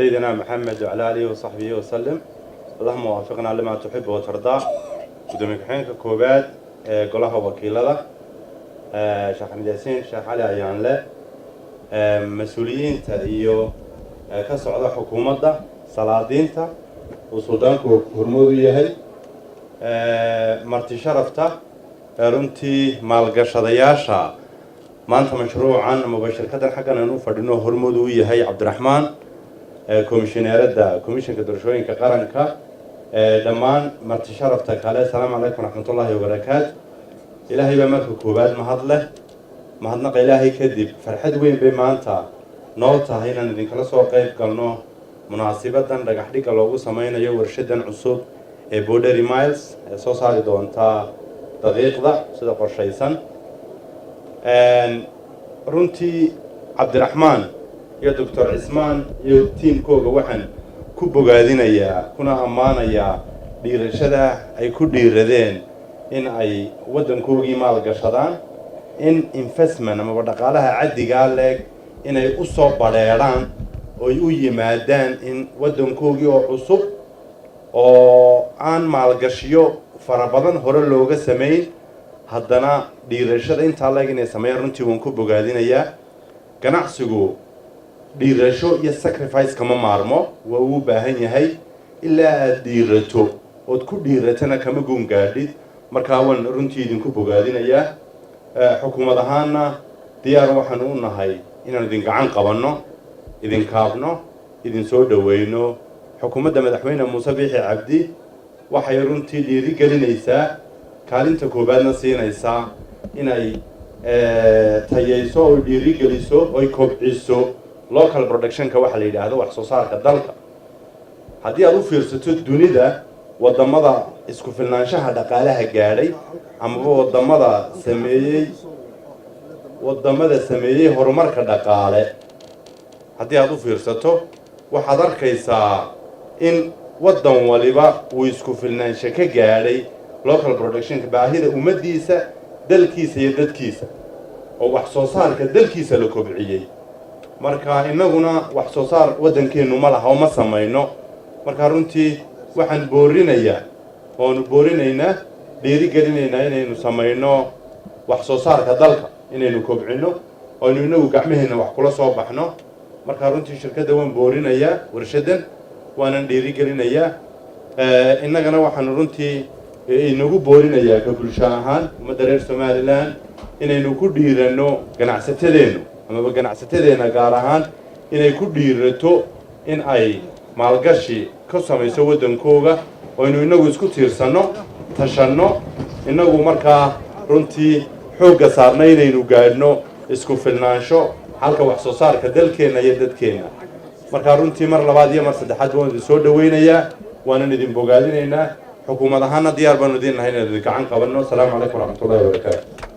سيدنا محمد وعلى آله وصحبه وسلم. اللهم وفقنا لما تحب وترضى. قدومي كحين كوباد قلها وكيلة شيخ حمد ياسين شيخ علي عيان له مسؤولين تأيو كسعودة حكومة صلادين تا وسودان كهرمودية هي مرتي شرفته runtii maalgashadayaasha maanta mashruucan mubashir kadan xaqana inuu fadhino hormud uu yahay Cabdiraxmaan komishineerada komishanka doorashooyinka qaranka dhammaan marti sharafta kale assalaamu alaykum warahmatullaahi wabarakaatuh ilaahay baa marka koobaad mahadnaq ilaahay kadib farxad weyn bay maanta noo tahay inaan idinkala soo qayb galno munaasibadan dhagax dhiga loogu sameynayo warshadan cusub ee Boundary Miles ee soo saari doonta daqiiqda sida qorshaysan runtii Cabdiraxmaan iyo Dr. Cismaan iyo tiimkooga waxaan ku bogaadinayaa kuna ammaanayaa dhiirashada ay ku dhiiradeen in ay waddankoogii maalgashadaan in investment ama dhaqaalaha caddiga leeg inay u soo badheeraan oo u yimaadaan in waddankoogii oo cusub oo aan maalgashiyo farabadan hore looga sameyn haddana dhiirashada intaa leeg inay sameeyaan runtii waan ku bogaadinayaa ganacsigu dhiirasho iyo sacrifice kama maarmo waa uu baahan yahay ilaa aad dhiirato ood ku dhiiratana kama goon gaadhid markaa waan runtii idinku bogaadinayaa xukuumad ahaanna diyaar waxaan u nahay inaan idin gacan qabanno idin kaabno idin soo dhaweyno xukuumadda madaxweyne Muuse Biixi Cabdi waxay runtii dhiiri gelinaysaa kaalinta koobaadna siinaysaa inay tayayso oo dhiiri geliso oo kobciso local production-ka waxa la yiraahdo wax soo saarka dalka haddii aad u fiirsato dunida wadamada isku filnaanshaha dhaqaalaha gaadhay ama wadamada sameeyay horumarka dhaqaale haddii aad u fiirsato waxaad arkaysaa in waddan waliba uu isku filnaansho ka gaadhay local production-ka baahida ummadiisa dalkiisa iyo dadkiisa oo wax soo saarka dalkiisa la kobciyay marka inaguna wax soo saar waddankeenu ma laha oo ma samayno marka runtii waxaan boorinaynaa dhiiri gelinaynaa inaynu samayno wax soo saarka dalka inaynu kobcino oo inagu gacmaheena wax kula soo baxno marka runtii shirkadda waan boorinayaa warshadan waanan dhiiri gelinayaa innagana waxaan runtii inagu boorinayaa ka bulsho ahaan ummadda reer Somaliland inaynu ku dhiirano ganacsatadeenu ama ganacsatadeena gaar ahaan inay ku dhiirato in ay maalgashi ka samayso waddankooga oo inagu isku tiirsano tashanno inagu markaa runtii xoogga saarna inaynu gaadhno isku filnaansho halka wax soo saarka dalkeena iyo dadkeena marka runtii mar labaad iyo mar saddexaad waan idin soo dhaweynayaa waanan idin bogaadinaynaa xukuumad ahaana diyaar baan idin nahay inaan idin gacan qabanno. Assalaamu calaykum warahmatullaahi wabarakaatuh.